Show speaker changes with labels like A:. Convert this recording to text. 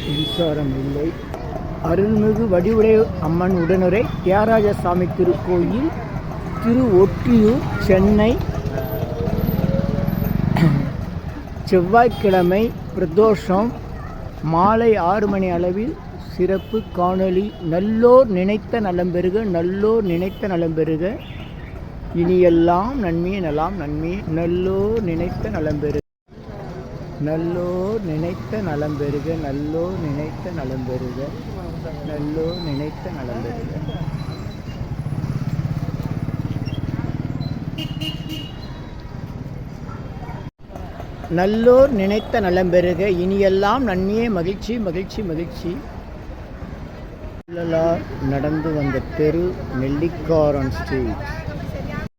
A: மின்சாரம் இல்லை. அருள்மிகு வடிவுடை அம்மன் உடனுரை தியாகராஜசாமி திருக்கோயில், திரு ஒற்றியூர், சென்னை. செவ்வாய்க்கிழமை பிரதோஷம் மாலை 6 மணி அளவில் சிறப்பு காணொளி. நல்லோர் நினைத்த நலம் பெறுக, நல்லோர் நினைத்த நலம் பெறுக, இனியெல்லாம் நன்மையே நலாம் நன்மையே. நல்லோர் நினைத்த நலம் பெறுக, நல்லோர் நினைத்த நலம் பெறுக, நல்லோர் நினைத்த நலம் பெறுக, நல்லோர் நினைத்த நலம் பெறுக. நல்லோர் நினைத்த நலம் பெறுக, இனியெல்லாம் நன்மையே. மகிழ்ச்சி மகிழ்ச்சி மகிழ்ச்சி. நடந்து வந்த தெரு நெல்லிக்காரன் ஸ்ட்ரீட்.